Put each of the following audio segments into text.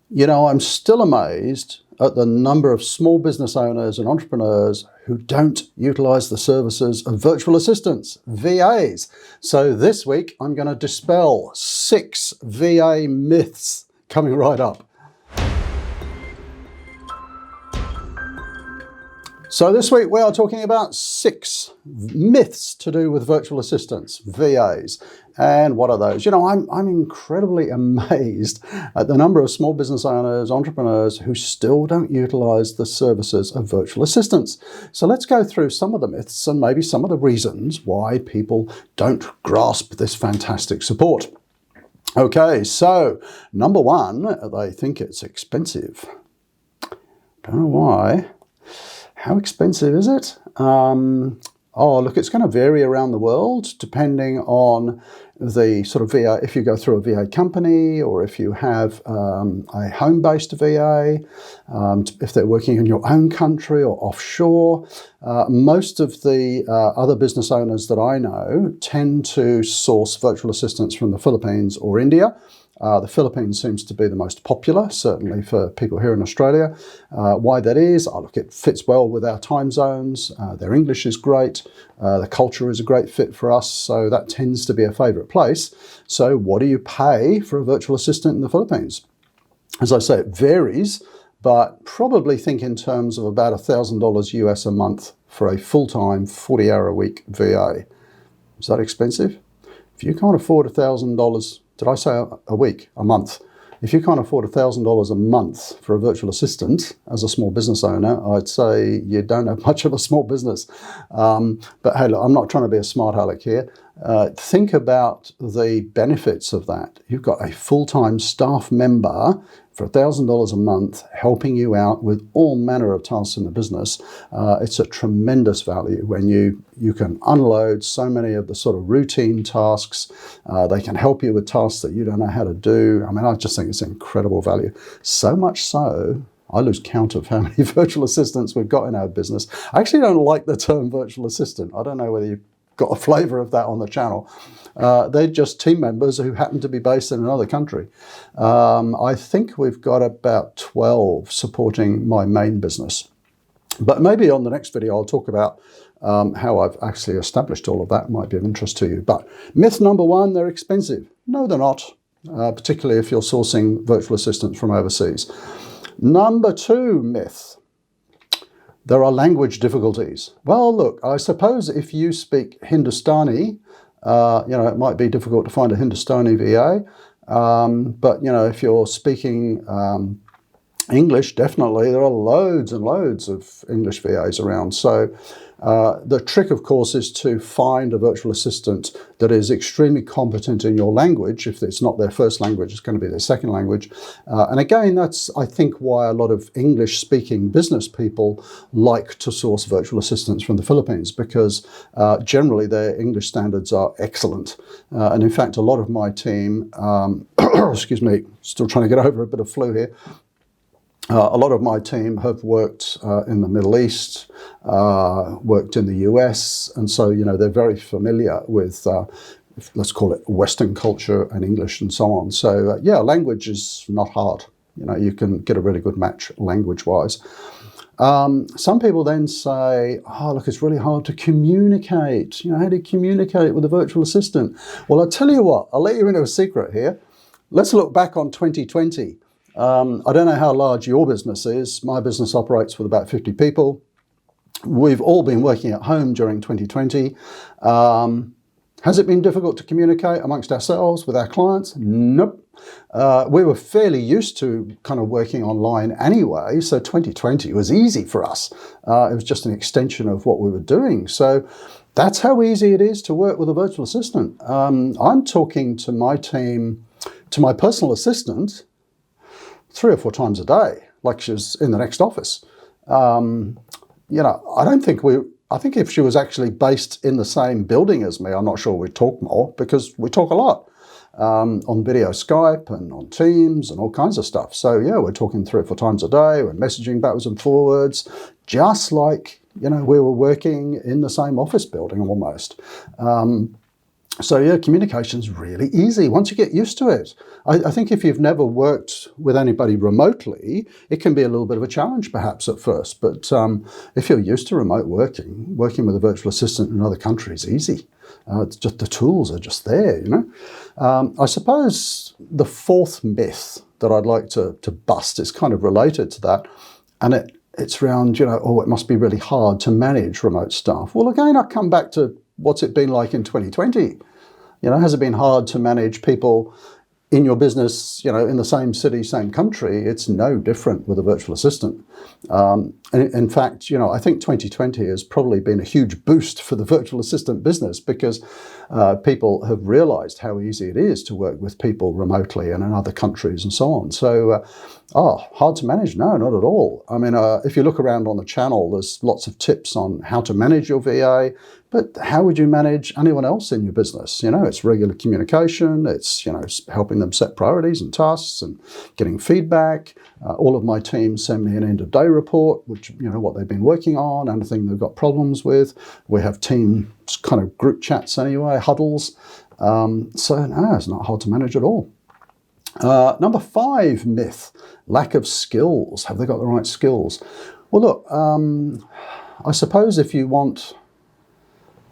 You know, I'm still amazed at the number of small business owners and entrepreneurs who don't utilize the services of virtual assistants, VAs. So this week, I'm going to dispel 6 VA myths coming right up. So this week we are talking about 6 myths to do with virtual assistants, VAs. And what are those? You know, I'm incredibly amazed at the number of small business owners, entrepreneurs who still don't utilize the services of virtual assistants. So let's go through some of the myths and maybe some of the reasons why people don't grasp this fantastic support. Okay, so number 1, they think it's expensive. Don't know why. How expensive is it? Look, it's going to vary around the world depending on the sort of VA. If you go through a VA company or if you have a home-based VA, if they're working in your own country or offshore. Most of the other business owners that I know tend to source virtual assistants from the Philippines or India. The Philippines seems to be the most popular, certainly for people here in Australia. Why that is, look, it fits well with our time zones. Their English is great. The culture is a great fit for us, so that tends to be a favourite place. So what do you pay for a virtual assistant in the Philippines? As I say, it varies, but probably think in terms of about $1,000 US a month for a full-time, 40-hour-a-week VA. Is that expensive? If you can't afford $1,000, did I say a week, a month? If you can't afford $1,000 a month for a virtual assistant as a small business owner, I'd say you don't have much of a small business. But hey, look, I'm not trying to be a smart aleck here. Think about the benefits of that. You've got a full-time staff member for $1,000 a month helping you out with all manner of tasks in the business. It's a tremendous value when you can unload so many of the sort of routine tasks. They can help you with tasks that you don't know how to do. I mean, I just think it's incredible value. So much so, I lose count of how many virtual assistants we've got in our business. I actually don't like the term virtual assistant. I don't know whether you've got a flavour of that on the channel. They're just team members who happen to be based in another country. I think we've got about 12 supporting my main business. But maybe on the next video I'll talk about how I've actually established all of that. It might be of interest to you. But myth number 1, they're expensive. No, they're not, particularly if you're sourcing virtual assistants from overseas. Number 2 myth. There are language difficulties. Well, look, I suppose if you speak Hindustani, it might be difficult to find a Hindustani VA. But, if you're speaking English, definitely, there are loads and loads of English VAs around. So the trick, of course, is to find a virtual assistant that is extremely competent in your language. If it's not their first language, it's going to be their second language. And again, that's, I think, why a lot of English-speaking business people like to source virtual assistants from the Philippines, because generally their English standards are excellent. And in fact, a lot of my team, excuse me, still trying to get over a bit of flu here, a lot of my team have worked in the Middle East, worked in the US, and so, they're very familiar with, let's call it Western culture and English and so on. So, language is not hard. You can get a really good match language-wise. Some people then say, look, it's really hard to communicate. How do you communicate with a virtual assistant? Well, I'll tell you what, I'll let you into a secret here. Let's look back on 2020. I don't know how large your business is. My business operates with about 50 people. We've all been working at home during 2020. Has it been difficult to communicate amongst ourselves, with our clients? Nope. We were fairly used to kind of working online anyway, so 2020 was easy for us. It was just an extension of what we were doing. So that's how easy it is to work with a virtual assistant. I'm talking to my team, to my personal assistant, 3 or 4 times a day, like she's in the next office. I think if she was actually based in the same building as me, I'm not sure we'd talk more, because we talk a lot on video Skype and on Teams and all kinds of stuff. So we're talking 3 or 4 times a day. We're messaging backwards and forwards, just like, we were working in the same office building almost. So yeah, communication's really easy once you get used to it. I think if you've never worked with anybody remotely, it can be a little bit of a challenge perhaps at first. But if you're used to remote working with a virtual assistant in another country is easy. It's just the tools are just there, you know. I suppose the fourth myth that I'd like to bust is kind of related to that, and it's around, you know, oh, it must be really hard to manage remote staff. Well, again, I come back to what's it been like in 2020? You know, has it been hard to manage people in your business, you know, in the same city, same country? It's no different with a virtual assistant. And in fact, you know, I think 2020 has probably been a huge boost for the virtual assistant business because people have realized how easy it is to work with people remotely and in other countries and so on. So, hard to manage? No, not at all. I mean, if you look around on the channel, there's lots of tips on how to manage your VA, but how would you manage anyone else in your business? You know, it's regular communication, it's, you know, helping them set priorities and tasks and getting feedback. All of my team send me an end of day report, which, you know, what they've been working on, anything they've got problems with. We have team kind of group chats anyway, huddles. So no, it's not hard to manage at all. Number 5 myth, lack of skills. Have they got the right skills? Well, look, I suppose if you want...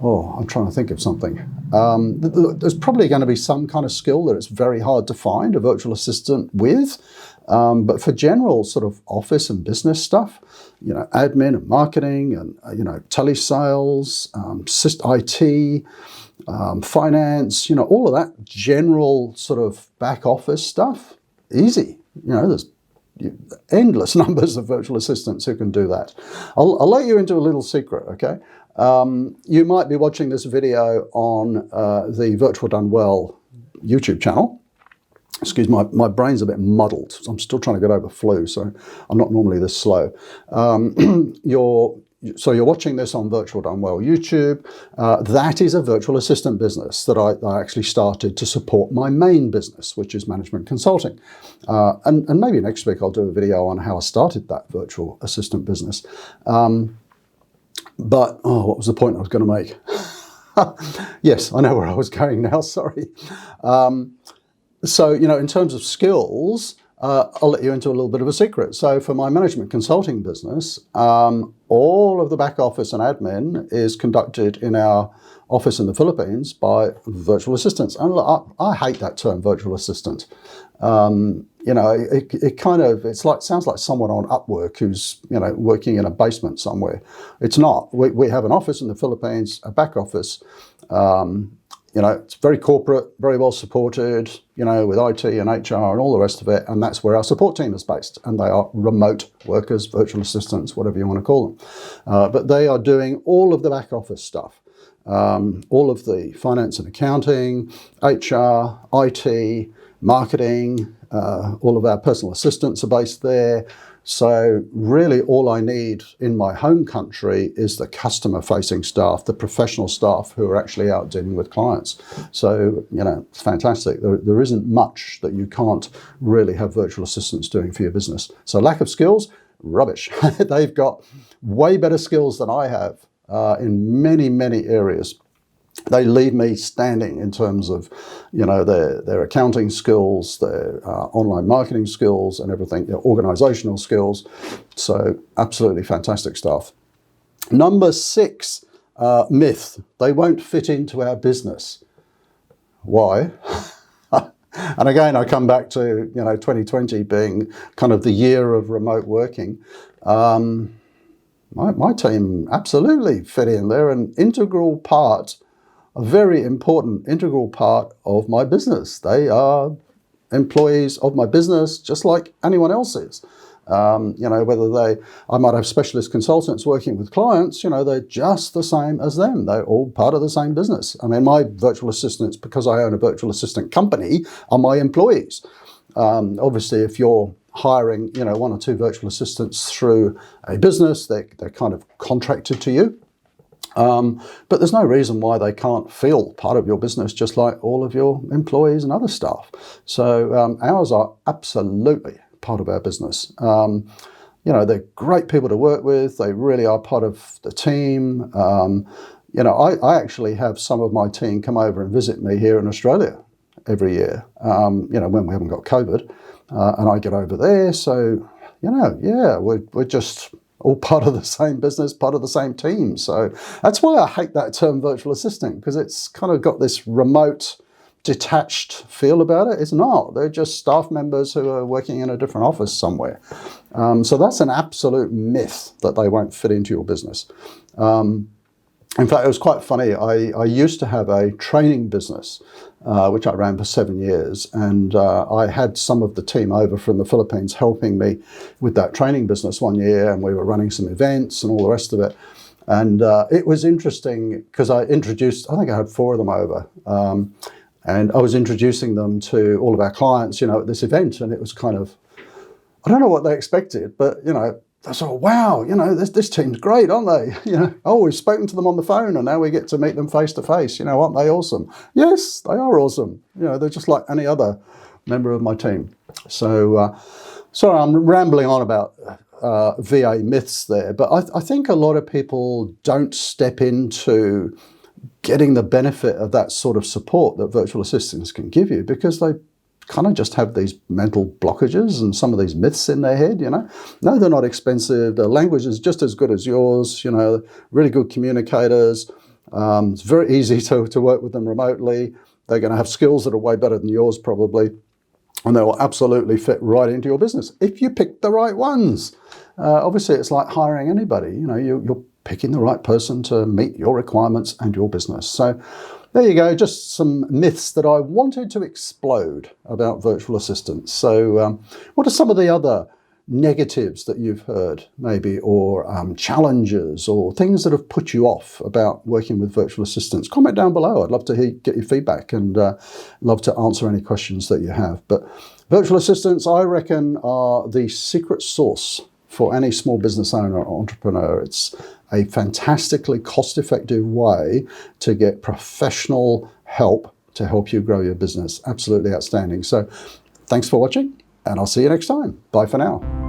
Oh, I'm trying to think of something. There's probably going to be some kind of skill that it's very hard to find a virtual assistant with. But for general sort of office and business stuff, you know, admin and marketing and, you know, telesales, IT, finance, you know, all of that general sort of back office stuff, easy. You know, there's endless numbers of virtual assistants who can do that. I'll let you into a little secret, okay? You might be watching this video on the Virtual Done Well YouTube channel. Excuse me, my brain's a bit muddled. I'm still trying to get over flu, so I'm not normally this slow. You're watching this on Virtual Done Well YouTube. That is a virtual assistant business that I actually started to support my main business, which is management consulting. And maybe next week I'll do a video on how I started that virtual assistant business. But, what was the point I was going to make? Yes, I know where I was going now, sorry. So, you know, in terms of skills, I'll let you into a little bit of a secret. So for my management consulting business, all of the back office and admin is conducted in our office in the Philippines by virtual assistants. And look, I hate that term, virtual assistant. You know, it kind of, sounds like someone on Upwork who's, you know, working in a basement somewhere. It's not. We have an office in the Philippines, a back office. You know, it's very corporate, very well supported, you know, with IT and HR and all the rest of it. And that's where our support team is based. And they are remote workers, virtual assistants, whatever you want to call them. But they are doing all of the back office stuff. All of the finance and accounting, HR, IT, marketing, all of our personal assistants are based there. So really all I need in my home country is the customer-facing staff, the professional staff who are actually out dealing with clients. So, you know, it's fantastic. There isn't much that you can't really have virtual assistants doing for your business. So lack of skills, rubbish. They've got way better skills than I have in many, many areas. They leave me standing in terms of, you know, their accounting skills, their online marketing skills and everything, their organizational skills. So absolutely fantastic stuff. Number 6 myth, they won't fit into our business. Why? And again, I come back to, you know, 2020 being kind of the year of remote working. My team absolutely fit in. They're an integral part, a very important integral part of my business. They are employees of my business just like anyone else is. You know, I might have specialist consultants working with clients, you know, they're just the same as them. They're all part of the same business. I mean, my virtual assistants, because I own a virtual assistant company, are my employees. Obviously, if you're hiring, you know, 1 or 2 virtual assistants through a business, they're kind of contracted to you. But there's no reason why they can't feel part of your business just like all of your employees and other staff. So ours are absolutely part of our business. You know, they're great people to work with. They really are part of the team. I actually have some of my team come over and visit me here in Australia every year, when we haven't got COVID, and I get over there. So, yeah, we're just all part of the same business, part of the same team. So that's why I hate that term virtual assistant, because it's kind of got this remote, detached feel about it. It's not. They're just staff members who are working in a different office somewhere. So that's an absolute myth that they won't fit into your business. In fact, it was quite funny. I used to have a training business, which I ran for 7 years, and I had some of the team over from the Philippines helping me with that training business one year, and we were running some events and all the rest of it. And it was interesting because I think I had 4 of them over, and I was introducing them to all of our clients, at this event, and it was kind of, I don't know what they expected, but, I thought, wow, this team's great, aren't they? We've spoken to them on the phone and now we get to meet them face to face. Aren't they awesome? Yes, they are awesome. They're just like any other member of my team. So, sorry, I'm rambling on about VA myths there, but I think a lot of people don't step into getting the benefit of that sort of support that virtual assistants can give you, because they kind of just have these mental blockages and some of these myths in their head. No, they're not expensive. The language is just as good as yours, really good communicators. It's very easy to work with them remotely. They're going to have skills that are way better than yours probably, and they will absolutely fit right into your business if you pick the right ones. Obviously, it's like hiring anybody. You're picking the right person to meet your requirements and your business. So there you go, just some myths that I wanted to explode about virtual assistants. So what are some of the other negatives that you've heard maybe, or challenges or things that have put you off about working with virtual assistants? Comment down below. I'd love to get your feedback and love to answer any questions that you have. But virtual assistants, I reckon, are the secret sauce for any small business owner or entrepreneur. It's a fantastically cost-effective way to get professional help to help you grow your business. Absolutely outstanding. So thanks for watching, and I'll see you next time. Bye for now.